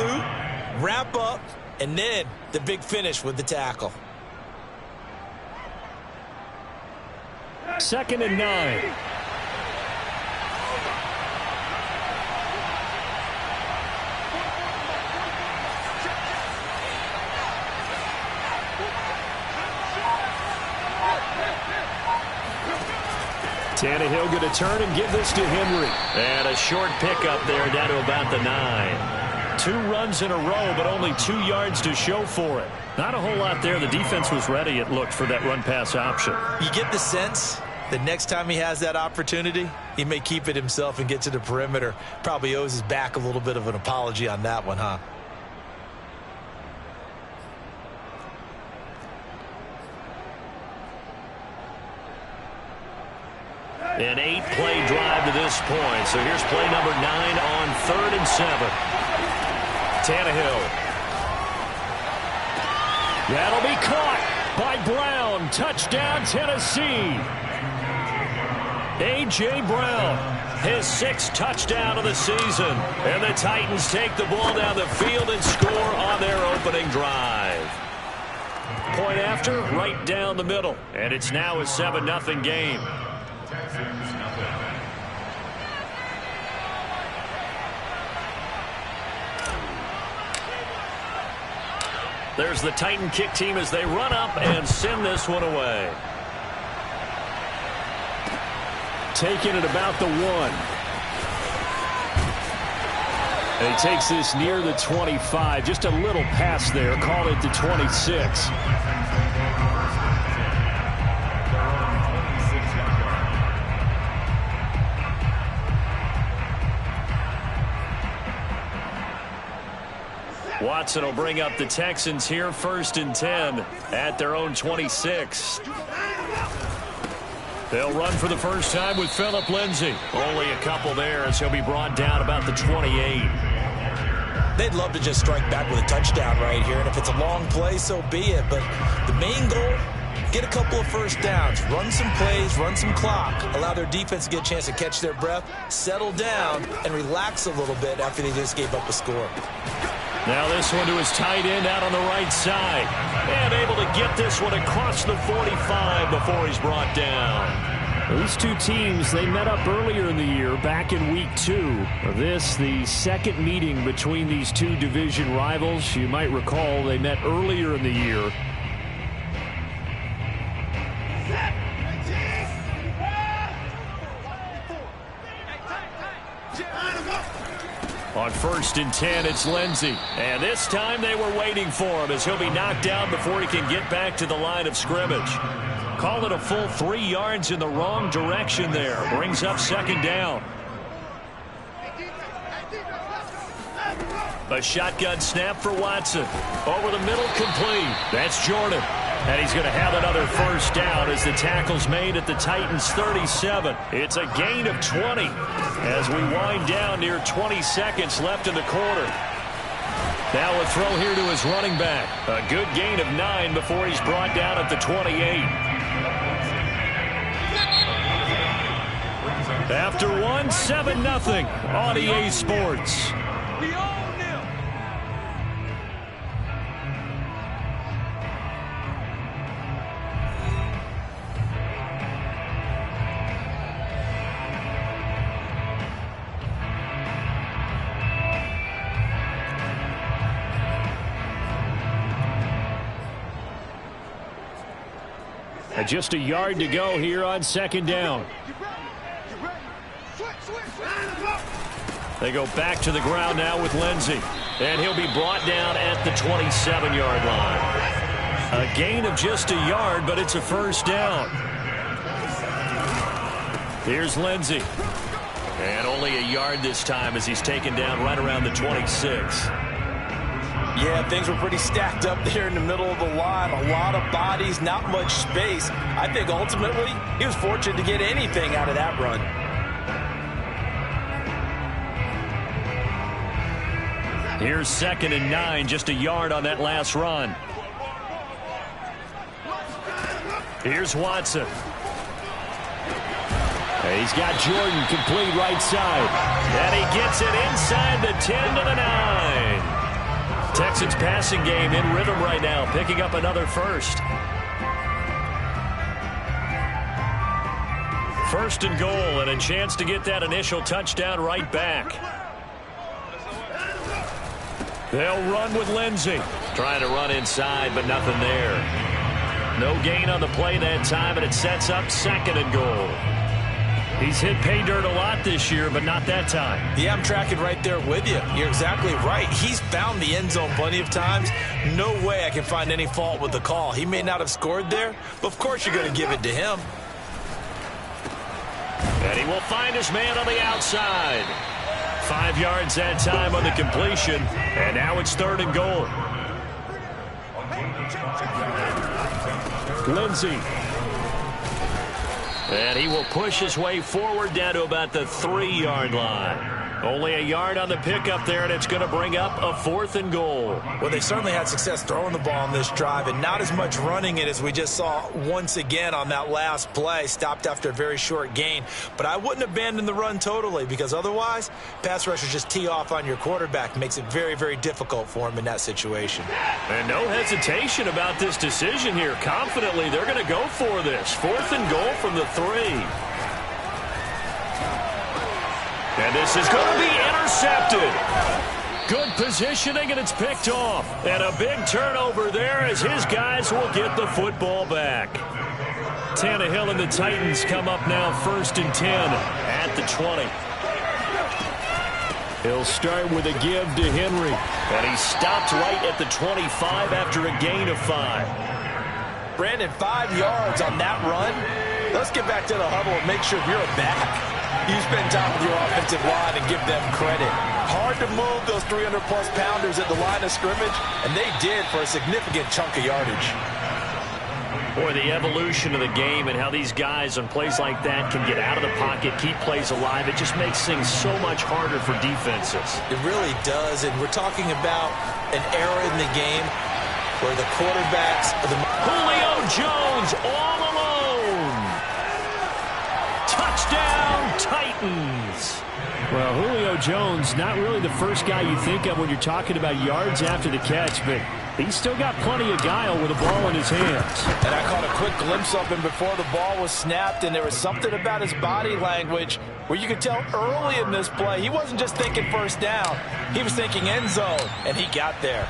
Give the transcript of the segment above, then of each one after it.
pursuit, wrap up, and then the big finish with the tackle. 2nd and 9. Tannehill going to turn and give this to Henry. And a short pickup there down to about the 9. 2 runs in a row, but only 2 yards to show for it. Not a whole lot there. The defense was ready, it looked, for that run-pass option. You get the sense that next time he has that opportunity, he may keep it himself and get to the perimeter. Probably owes his back a little bit of an apology on that one, huh? An 8-play drive to this point. So here's play number 9 on 3rd and 7. Tannehill. That'll be caught by Brown. Touchdown, Tennessee. A.J. Brown, his 6th touchdown of the season. And the Titans take the ball down the field and score on their opening drive. Point after, right down the middle. And it's now a 7-0 game. There's the Titan kick team as they run up and send this one away. Taking it about the 1. And he takes this near the 25. Just a little pass there. Called it the 26. Watson will bring up the Texans here 1st and 10 at their own 26. They'll run for the first time with Phillip Lindsay. Only a couple there as he'll be brought down about the 28. They'd love to just strike back with a touchdown right here, and if it's a long play, so be it. But the main goal, get a couple of first downs, run some plays, run some clock, allow their defense to get a chance to catch their breath, settle down, and relax a little bit after they just gave up a score. Now this one to his tight end out on the right side. And able to get this one across the 45 before he's brought down. These two teams, they met up earlier in the year, back in week 2. This, the second meeting between these two division rivals. You might recall they met earlier in the year. On 1st and 10, it's Lindsay. And this time they were waiting for him as he'll be knocked down before he can get back to the line of scrimmage. Call it a full 3 yards in the wrong direction there. Brings up 2nd down. A shotgun snap for Watson. Over the middle, complete. That's Jordan. And he's going to have another first down as the tackle's made at the Titans' 37. It's a gain of 20 as we wind down near 20 seconds left in the quarter. Now a throw here to his running back. A good gain of 9 before he's brought down at the 28. After 1, 7-0 on EA Sports. Just a yard to go here on 2nd down. They go back to the ground now with Lindsay. And he'll be brought down at the 27-yard line. A gain of just a yard, but it's a first down. Here's Lindsay. And only a yard this time as he's taken down right around the 26. Yeah, things were pretty stacked up there in the middle of the line. A lot of bodies, not much space. I think ultimately he was fortunate to get anything out of that run. Here's 2nd and 9, just a yard on that last run. Here's Watson. He's got Jordan complete right side. And he gets it inside the 10 to the 9. Texans passing game in rhythm right now, picking up another first. First and goal, and a chance to get that initial touchdown right back. They'll run with Lindsey. Trying to run inside, but nothing there. No gain on the play that time, and it sets up second and goal. He's hit pay dirt a lot this year, but not that time. Yeah, I'm tracking right there with you. You're exactly right. He's found the end zone plenty of times. No way I can find any fault with the call. He may not have scored there, but of course you're going to give it to him. And he will find his man on the outside. 5 yards that time on the completion, and now it's third and goal. Lindsey. And he will push his way forward down to about the 3-yard line. Only a yard on the pickup there, and it's going to bring up a 4th and goal. Well, they certainly had success throwing the ball on this drive and not as much running it as we just saw once again on that last play. Stopped after a very short gain. But I wouldn't abandon the run totally, because otherwise, pass rushers just tee off on your quarterback. Makes it very, very difficult for him in that situation. And no hesitation about this decision here. Confidently, they're going to go for this. 4th and goal from the 3. And this is going to be intercepted. Good positioning, and it's picked off. And a big turnover there as his guys will get the football back. Tannehill and the Titans come up now 1st and 10 at the 20. He'll start with a give to Henry. And he stopped right at the 25 after a gain of 5. Brandon, 5 yards on that run. Let's get back to the huddle and make sure you're a back. You spend time with your offensive line and give them credit. Hard to move those 300-plus pounders at the line of scrimmage, and they did for a significant chunk of yardage. Boy, the evolution of the game and how these guys on plays like that can get out of the pocket, keep plays alive, it just makes things so much harder for defenses. It really does, and we're talking about an era in the game where the quarterbacks are the... Julio Jones all alone. Touchdown, Titans. Well, Julio Jones, not really the first guy you think of when you're talking about yards after the catch, but he's still got plenty of guile with a ball in his hands. And I caught a quick glimpse of him before the ball was snapped, and there was something about his body language where you could tell early in this play he wasn't just thinking first down. He was thinking end zone, and he got there.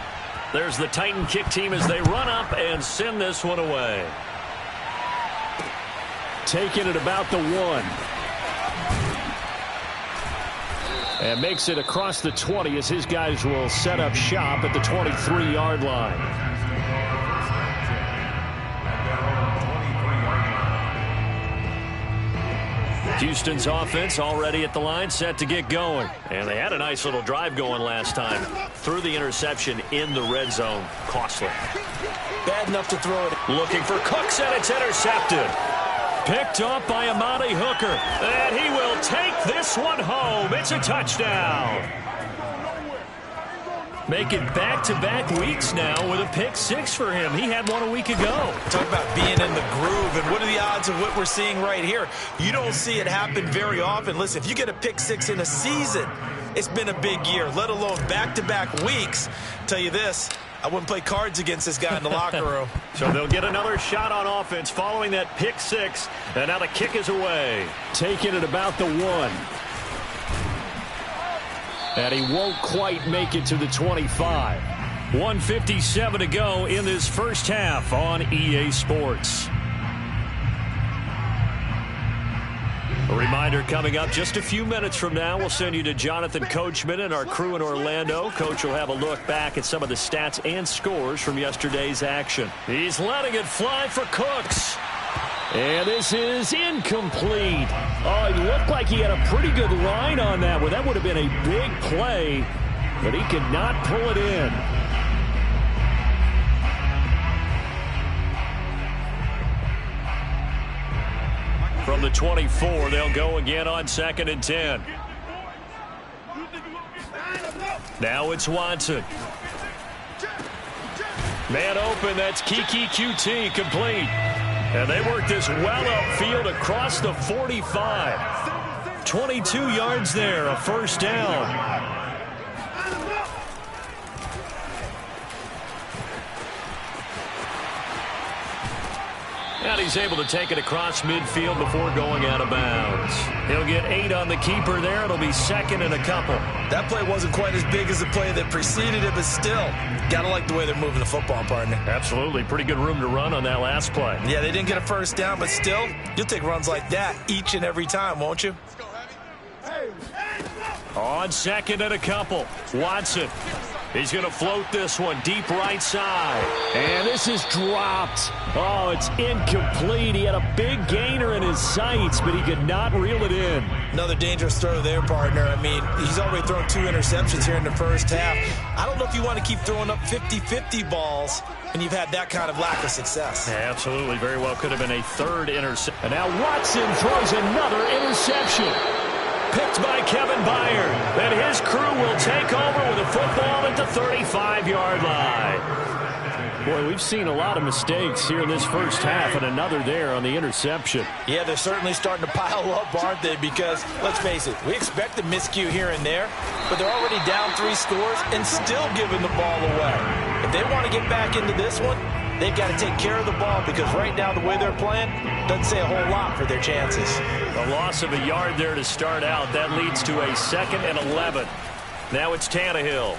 There's the Titan kick team as they run up and send this one away. Taking it about the 1. And makes it across the 20 as his guys will set up shop at the 23-yard line. Houston's offense already at the line, set to get going. And they had a nice little drive going last time. Threw the interception in the red zone. Costly. Bad enough to throw it. Looking for Cooks, and it's intercepted. Picked up by Amani Hooker. And he will take this one home. It's a touchdown. Making back-to-back weeks now with a pick 6 for him. He had one a week ago. Talk about being in the groove, and what are the odds of what we're seeing right here? You don't see it happen very often. Listen, if you get a pick 6 in a season, it's been a big year, let alone back-to-back weeks. Tell you this, I wouldn't play cards against this guy in the locker room. So they'll get another shot on offense following that pick 6, and now the kick is away. Taking it about the 1. And he won't quite make it to the 25. 1:57 to go in this first half on EA Sports. A reminder coming up just a few minutes from now, we'll send you to Jonathan Coachman and our crew in Orlando. Coach will have a look back at some of the stats and scores from yesterday's action. He's letting it fly for Cooks. And this is incomplete. Oh, it looked like he had a pretty good line on that one. That would have been a big play, but he could not pull it in. From the 24, they'll go again on 2nd and 10. Now it's Watson. Man open, that's Kiki QT, complete. And they work this well upfield across the 45. 22 yards there, a first down. But he's able to take it across midfield before going out of bounds. He'll get 8 on the keeper there. It'll be second and a couple. That play wasn't quite as big as the play that preceded it, but still, got to like the way they're moving the football, partner. Absolutely. Pretty good room to run on that last play. Yeah, they didn't get a first down, but still, you'll take runs like that each and every time, won't you? On second and a couple, Watson. He's going to float this one deep right side. And this is dropped. Oh, it's incomplete. He had a big gainer in his sights, but he could not reel it in. Another dangerous throw there, partner. I mean, he's already thrown 2 interceptions here in the first half. I don't know if you want to keep throwing up 50-50 balls when you've had that kind of lack of success. Yeah, absolutely. Very well could have been a third interception. And now Watson throws another interception. Picked by Kevin Byard. And his crew will take over with a football at the 35-yard line. Boy, we've seen a lot of mistakes here in this first half, and another there on the interception. Yeah, they're certainly starting to pile up, aren't they? Because, let's face it, we expect a miscue here and there, but they're already down 3 scores and still giving the ball away. If they want to get back into this one, they've got to take care of the ball, because right now the way they're playing doesn't say a whole lot for their chances. A loss of a yard there to start out. That leads to a 2nd and 11. Now it's Tannehill.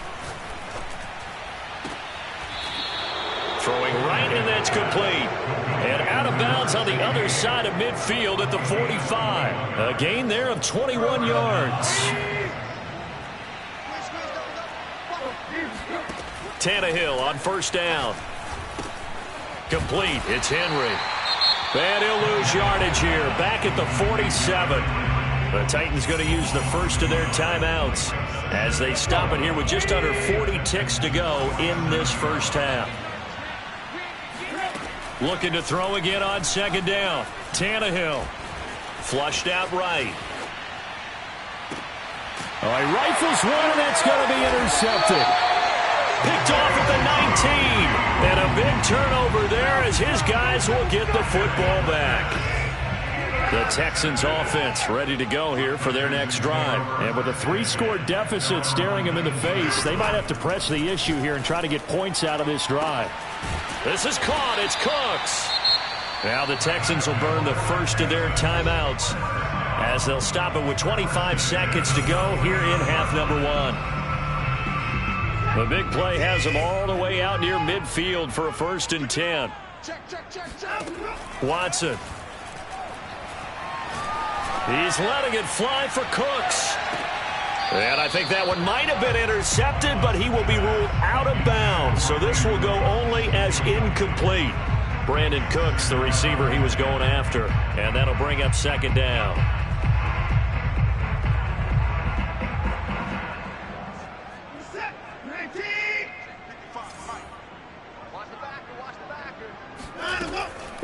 Throwing right, and that's complete. And out of bounds on the other side of midfield at the 45. A gain there of 21 yards. Tannehill on first down. Complete. It's Henry. And he'll lose yardage here. Back at the 47. The Titans going to use the first of their timeouts as they stop it here with just under 40 ticks to go in this first half. Looking to throw again on second down. Tannehill. Flushed out right. Oh, he rifles one, and that's going to be intercepted. Picked off at the 19. And a big turnover there as his guys will get the football back. The Texans offense ready to go here for their next drive. And with a 3-score deficit staring them in the face, they might have to press the issue here and try to get points out of this drive. This is caught. It's Cooks. Now the Texans will burn the first of their timeouts as they'll stop it with 25 seconds to go here in half number 1. The big play has them all the way out near midfield for a 1st and 10. Watson. He's letting it fly for Cooks. And I think that one might have been intercepted, but he will be ruled out of bounds. So this will go only as incomplete. Brandon Cooks, the receiver he was going after. And that'll bring up second down.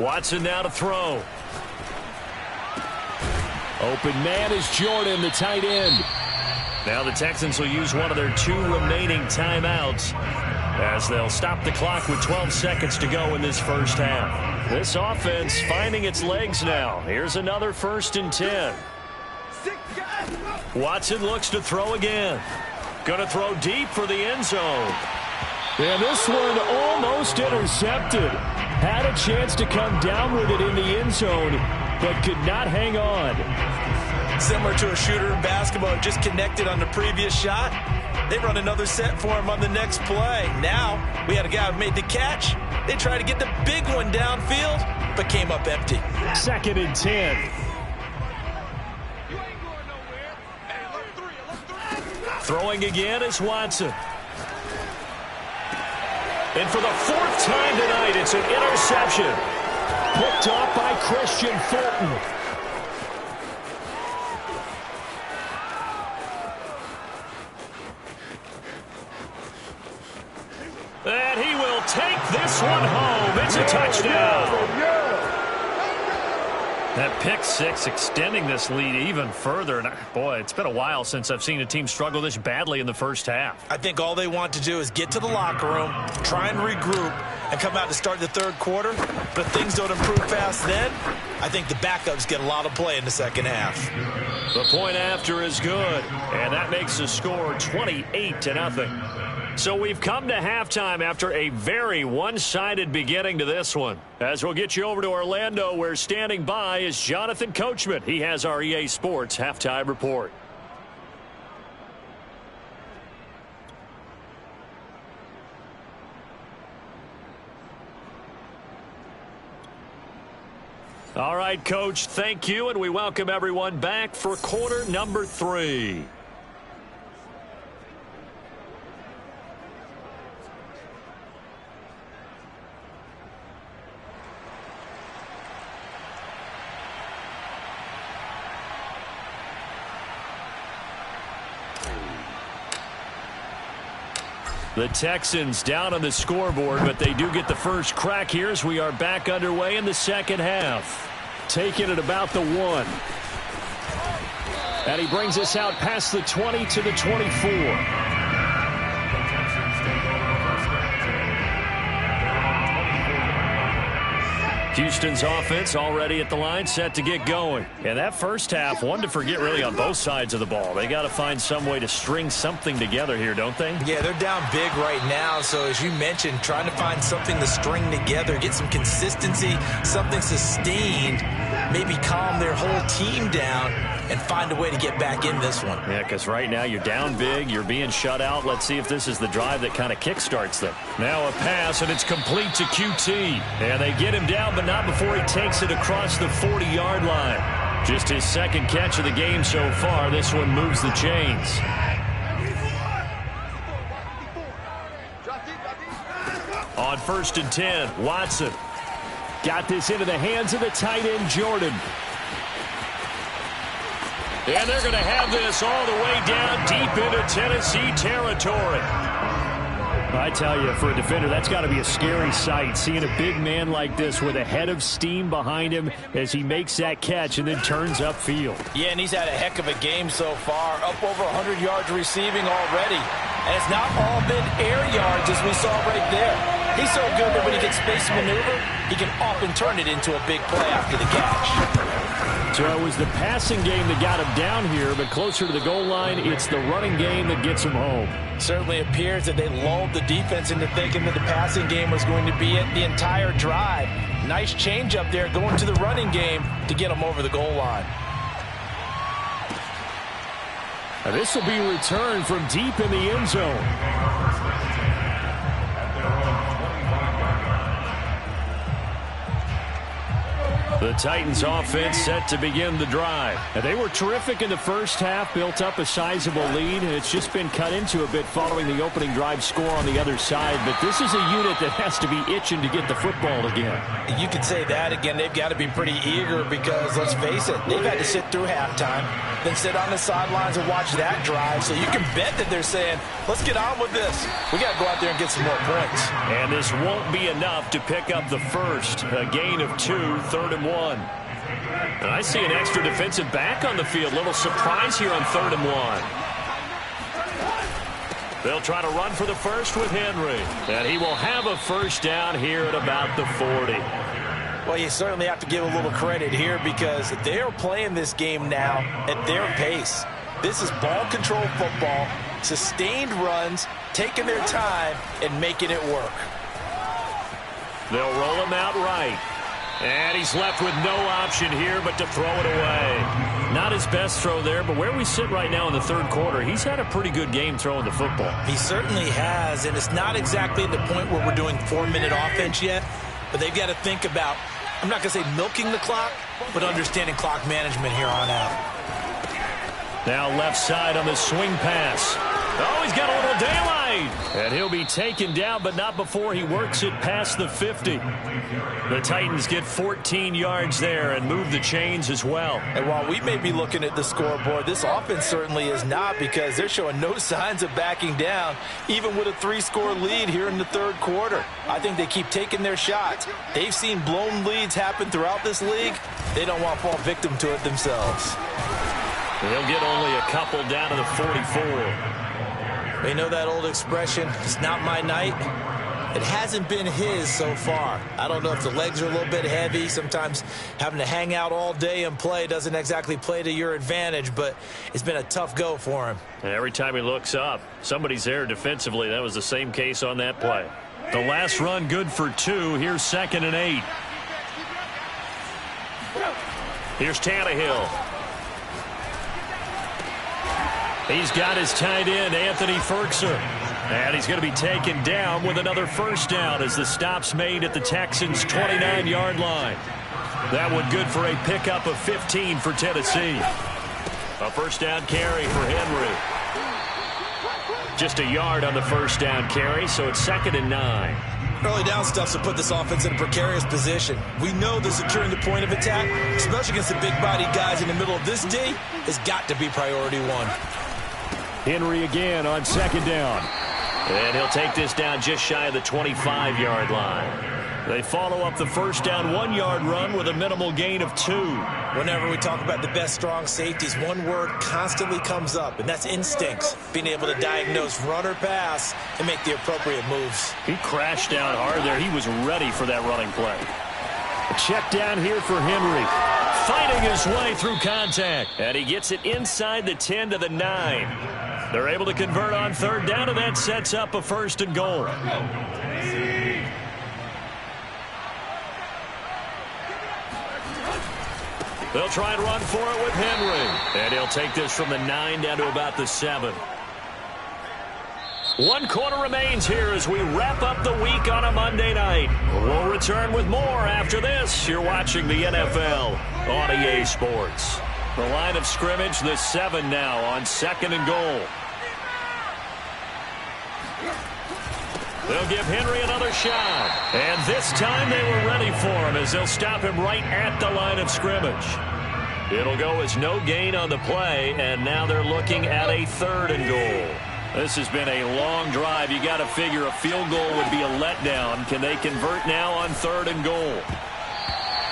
Watson now to throw. Open man is Jordan, the tight end. Now the Texans will use one of their 2 remaining timeouts as they'll stop the clock with 12 seconds to go in this first half. This offense finding its legs now. Here's another 1st and 10. Watson looks to throw again. Going to throw deep for the end zone. And this one almost intercepted. Had a chance to come down with it in the end zone, but could not hang on. Similar to a shooter in basketball, just connected on the previous shot. They run another set for him on the next play. Now, we had a guy who made the catch. They tried to get the big one downfield, but came up empty. 2nd and 10. Throwing again is Watson. And for the 4th time tonight, it's an interception. Picked off by Christian Fulton. And he will take this one home. It's a touchdown. That pick 6 extending this lead even further. And boy, it's been a while since I've seen a team struggle this badly in the first half. I think all they want to do is get to the locker room, try and regroup, and come out to start the 3rd quarter. But if things don't improve fast then, I think the backups get a lot of play in the second half. The point after is good, and that makes the score 28-0. So we've come to halftime after a very one-sided beginning to this one. As we'll get you over to Orlando, where standing by is Jonathan Coachman. He has our EA Sports halftime report. All right, Coach, thank you, and we welcome everyone back for quarter number 3. The Texans down on the scoreboard, but they do get the first crack here as we are back underway in the second half. Taking it about the 1. And he brings us out past the 20 to the 24. Houston's offense already at the line, set to get going. And that first half, one to forget really on both sides of the ball. They got to find some way to string something together here, don't they? Yeah, they're down big right now. So as you mentioned, trying to find something to string together, get some consistency, something sustained, maybe calm their whole team down and find a way to get back in this one. Yeah, because right now you're down big, you're being shut out. Let's see if this is the drive that kind of kickstarts them. Now a pass, and it's complete to QT. And they get him down, but not before he takes it across the 40-yard line. Just his second catch of the game so far. This one moves the chains. On 1st and 10, Watson got this into the hands of the tight end, Jordan. And they're going to have this all the way down deep into Tennessee territory. I tell you, for a defender, that's got to be a scary sight, seeing a big man like this with a head of steam behind him as he makes that catch and then turns upfield. Yeah, and he's had a heck of a game so far, up over 100 yards receiving already. And it's not all been air yards, as we saw right there. He's so good that when he gets space to maneuver, he can often turn it into a big play after the catch. So it was the passing game that got him down here, but closer to the goal line, it's the running game that gets him home. Certainly appears that they lulled the defense into thinking that the passing game was going to be it the entire drive. Nice change up there going to the running game to get him over the goal line. Now this will be returned from deep in the end zone. The Titans offense set to begin the drive. And they were terrific in the first half, built up a sizable lead, and it's just been cut into a bit following the opening drive score on the other side. But this is a unit that has to be itching to get the football again. You could say that again. They've got to be pretty eager because, let's face it, they've had to sit through halftime, then sit on the sidelines and watch that drive. So you can bet that they're saying, let's get on with this. We got to go out there and get some more points. And this won't be enough to pick up the first. A gain of 2, 3rd and 1. And I see an extra defensive back on the field. Little surprise here on 3rd and 1. They'll try to run for the first with Henry. And he will have a first down here at about the 40. Well, you certainly have to give a little credit here because they are playing this game now at their pace. This is ball control football, sustained runs, taking their time and making it work. They'll roll him out right. And he's left with no option here but to throw it away. Not his best throw there, but where we sit right now in the third quarter, he's had a pretty good game throwing the football. He certainly has, and it's not exactly at the point where we're doing 4-minute offense yet, but they've got to think about, I'm not going to say milking the clock, but understanding clock management here on out. Now left side on the swing pass. Oh, he's got a little daylight. And he'll be taken down, but not before he works it past the 50. The Titans get 14 yards there and move the chains as well. And while we may be looking at the scoreboard, this offense certainly is not because they're showing no signs of backing down, even with a 3-score lead here in the third quarter. I think they keep taking their shots. They've seen blown leads happen throughout this league. They don't want to fall victim to it themselves. They'll get only a couple down to the 44. They know that old expression, it's not my night. It hasn't been his so far. I don't know if the legs are a little bit heavy. Sometimes having to hang out all day and play doesn't exactly play to your advantage, but it's been a tough go for him. And every time he looks up, somebody's there defensively. That was the same case on that play. The last run good for 2. Here's 2nd and 8. Here's Tannehill. He's got his tight end, Anthony Ferguson. And he's going to be taken down with another first down as the stop's made at the Texans' 29-yard line. That one good for a pickup of 15 for Tennessee. A first down carry for Henry. Just a yard on the first down carry, so it's 2nd and 9. Early down stuff to put this offense in a precarious position. We know that securing the point of attack, especially against the big-bodied guys in the middle of this D, has got to be priority 1. Henry again on 2nd down. And he'll take this down just shy of the 25-yard line. They follow up the first down 1-yard run with a minimal gain of 2. Whenever we talk about the best strong safeties, one word constantly comes up, and that's instincts. Being able to diagnose run or pass and make the appropriate moves. He crashed down hard there. He was ready for that running play. A check down here for Henry. Fighting his way through contact. And he gets it inside the 10 to the 9. They're able to convert on 3rd down, and that sets up a 1st and goal. They'll try and run for it with Henry. And he'll take this from the 9 down to about the 7. 1 quarter remains here as we wrap up the week on a Monday night. We'll return with more after this. You're watching the NFL on EA Sports. The line of scrimmage, the 7 now on 2nd and goal. They'll give Henry another shot. And this time they were ready for him as they'll stop him right at the line of scrimmage. It'll go as no gain on the play, and now they're looking at a 3rd and goal. This has been a long drive. You got to figure a field goal would be a letdown. Can they convert now on 3rd and goal?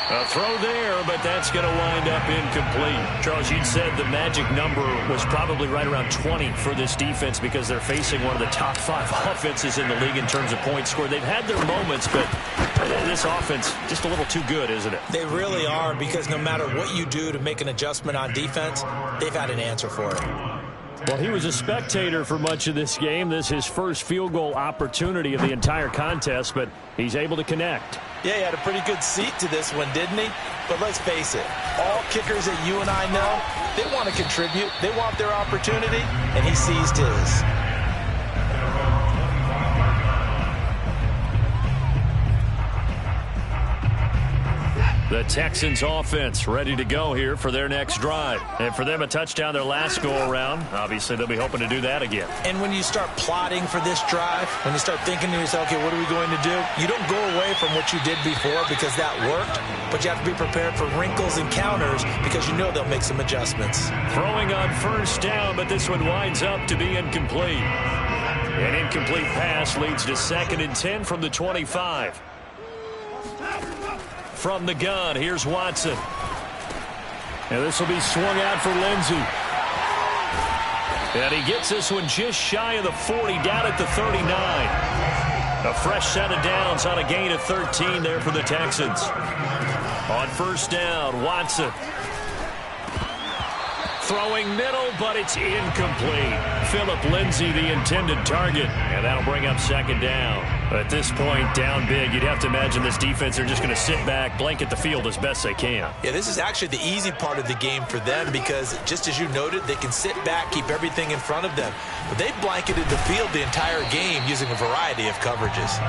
A throw there, but that's going to wind up incomplete. Charles, you'd said the magic number was probably right around 20 for this defense because they're facing one of the top 5 offenses in the league in terms of points scored. They've had their moments, but this offense just a little too good, isn't it? They really are, because no matter what you do to make an adjustment on defense, they've had an answer for it. Well, he was a spectator for much of this game. This is his first field goal opportunity of the entire contest, but he's able to connect. Yeah, he had a pretty good seat to this one, didn't he? But let's face it, all kickers that you and I know, they want to contribute. They want their opportunity, and he seized his. The Texans offense ready to go here for their next drive. And for them, a touchdown their last go-around. Obviously, they'll be hoping to do that again. And when you start plotting for this drive, when you start thinking to yourself, okay, what are we going to do? You don't go away from what you did before because that worked, but you have to be prepared for wrinkles and counters because you know they'll make some adjustments. Throwing on first down, but this one winds up to be incomplete. An incomplete pass leads to 2nd and 10 from the 25. From the gun, here's Watson. And this will be swung out for Lindsey. And he gets this one just shy of the 40, down at the 39. A fresh set of downs on a gain of 13 there for the Texans. On first down, Watson. Throwing middle, but it's incomplete. Phillip Lindsay, the intended target. And that'll bring up 2nd down. At this point, down big, you'd have to imagine this defense are just going to sit back, blanket the field as best they can. Yeah, this is actually the easy part of the game for them because, just as you noted, they can sit back, keep everything in front of them. But they've blanketed the field the entire game using a variety of coverages.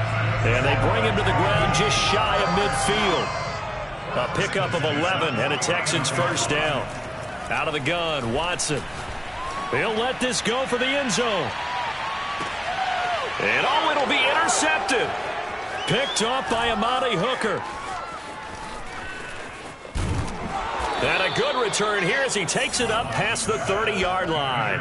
And they bring him to the ground just shy of midfield. A pickup of 11 and a Texans first down. Out of the gun, Watson. He'll let this go for the end zone. And oh, it'll be intercepted. Picked off by Amani Hooker. And a good return here as he takes it up past the 30-yard line.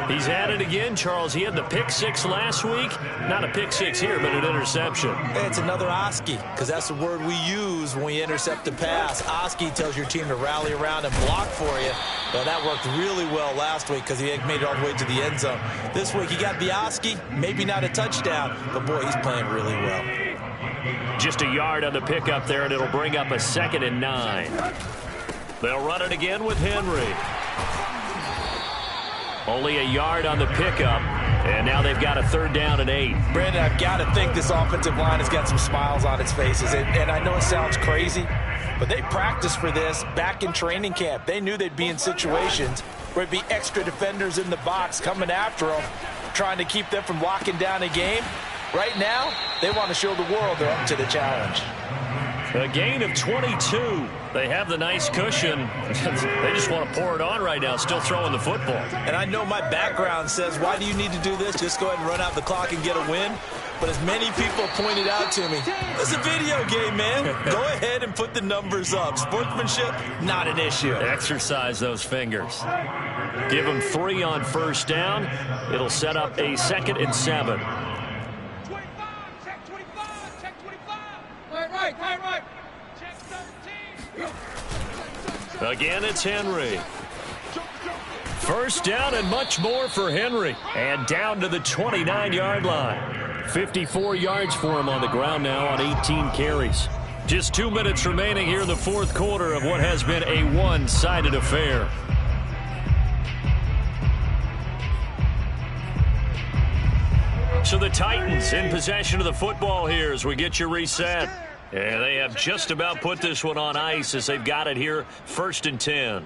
He's at it again, Charles. He had the pick six last week. Not a pick six here, but an interception. Hey, it's another Oski, because that's the word we use when we intercept the pass. Oski tells your team to rally around and block for you. Well, that worked really well last week because he made it all the way to the end zone. This week, he got the Oski, maybe not a touchdown, but, boy, he's playing really well. Just a yard on the pickup there, and it'll bring up a 2nd and 9. They'll run it again with Henry. Only a yard on the pickup, and now they've got a 3rd down and 8. Brandon, I've got to think this offensive line has got some smiles on its faces, and I know it sounds crazy, but they practiced for this back in training camp. They knew they'd be in situations where it'd be extra defenders in the box coming after them, trying to keep them from locking down a game. Right now, they want to show the world they're up to the challenge. A gain of 22. They have the nice cushion. They just want to pour it on right now, still throwing the football. And I know my background says, why do you need to do this? Just go ahead and run out the clock and get a win. But as many people pointed out to me, it's a video game, man. Go ahead and put the numbers up. Sportsmanship, not an issue. Exercise those fingers. Give them 3 on 1st down. It'll set up a 2nd and 7. Right. Check 13. Again, it's Henry. 1st down and much more for Henry. And down to the 29-yard line. 54 yards for him on the ground now on 18 carries. Just 2 minutes remaining here in the 4th quarter of what has been a one-sided affair. So the Titans in possession of the football here as we get you reset. And they have just about put this one on ice as they've got it here, 1st and 10.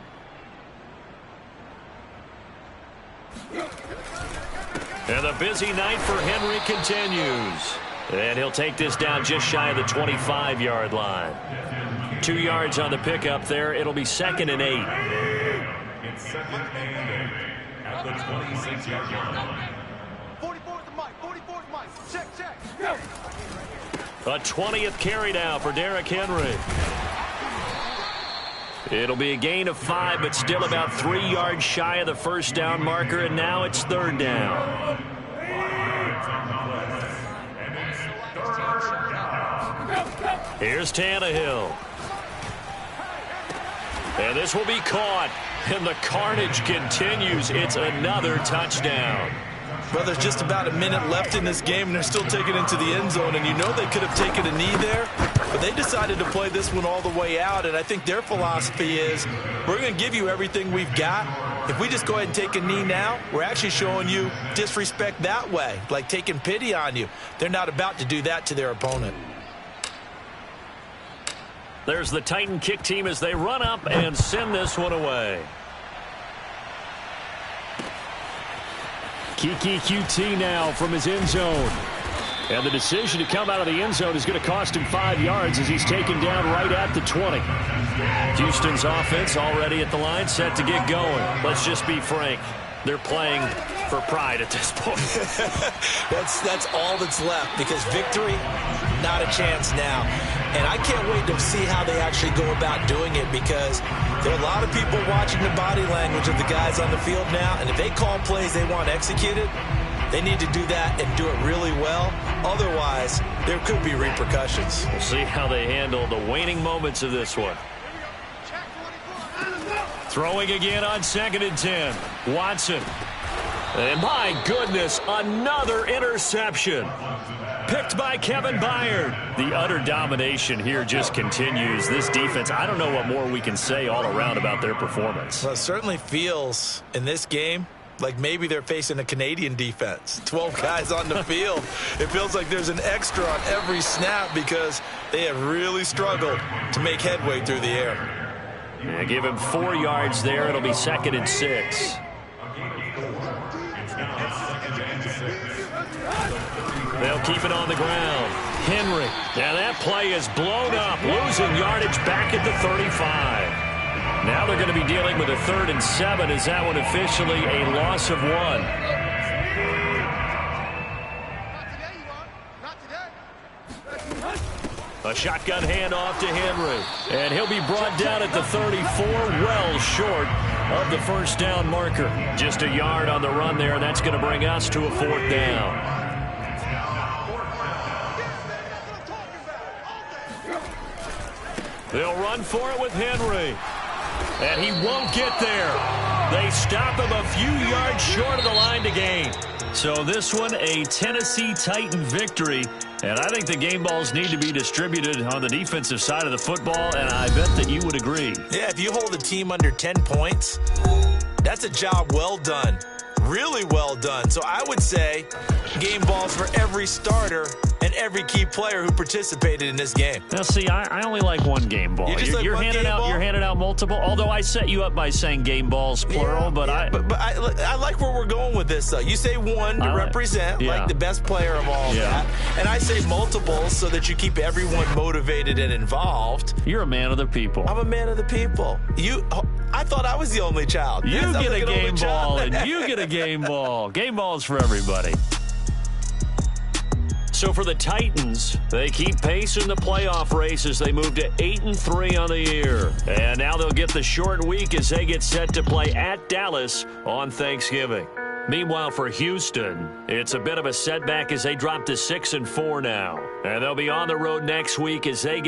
And the busy night for Henry continues. And he'll take this down just shy of the 25-yard line. 2 yards on the pickup there. It'll be 2nd and 8. It's 2nd and 8 at the 26-yard line. 44 is the mic. 44 is mic. Check. Go. A 20th carry now for Derrick Henry. It'll be a gain of 5, but still about 3 yards shy of the 1st down marker, and now it's 3rd down. Here's Tannehill. And this will be caught, and the carnage continues. It's another touchdown. Well, there's just about a minute left in this game, and they're still taking it to the end zone. And you know they could have taken a knee there, but they decided to play this one all the way out. And I think their philosophy is, we're going to give you everything we've got. If we just go ahead and take a knee now, we're actually showing you disrespect that way, like taking pity on you. They're not about to do that to their opponent. There's the Titan kick team as they run up and send this one away. Kiki QT now from his end zone. And the decision to come out of the end zone is going to cost him 5 yards as he's taken down right at the 20. Houston's offense already at the line, set to get going. Let's just be frank. They're playing for pride at this point. That's all that's left, because victory, not a chance now. And I can't wait to see how they actually go about doing it, because there are a lot of people watching the body language of the guys on the field now, and if they call plays they want executed, they need to do that and do it really well. Otherwise, there could be repercussions. We'll see how they handle the waning moments of this one. Throwing again on 2nd and 10. Watson. And my goodness, another interception. Picked by Kevin Byard. The utter domination here just continues. This defense, I don't know what more we can say all around about their performance. Well, it certainly feels in this game like maybe they're facing a Canadian defense. 12 guys on the field. It feels like there's an extra on every snap because they have really struggled to make headway through the air. Yeah, give him 4 yards there. It'll be 2nd and 6. They'll keep it on the ground. Henry. Now that play is blown up, losing yardage back at the 35. Now they're going to be dealing with a 3rd and 7. Is that one officially a loss of 1? A shotgun handoff to Henry. And he'll be brought down at the 34, well short of the first down marker. Just a yard on the run there. That's going to bring us to a 4th down. They'll run for it with Henry. And he won't get there. They stop him a few yards short of the line to gain. So this one, a Tennessee Titan victory. And I think the game balls need to be distributed on the defensive side of the football, and I bet that you would agree. Yeah, if you hold a team under 10 points, that's a job well done. Really well done. So I would say game balls for every starter and every key player who participated in this game. Now, see, I only like one game ball. You're handing out multiple. Although I set you up by saying game balls plural, but I like where we're going with this. Though you say one to represent like the best player of all that, and I say multiple so that you keep everyone motivated and involved. You're a man of the people. I'm a man of the people. I thought I was the only child. You get a game ball, and you get a game ball. Game balls for everybody. So for the Titans, they keep pace in the playoff race as they move to 8-3 on the year. And now they'll get the short week as they get set to play at Dallas on Thanksgiving. Meanwhile, for Houston, it's a bit of a setback as they drop to 6-4 now. And they'll be on the road next week as they get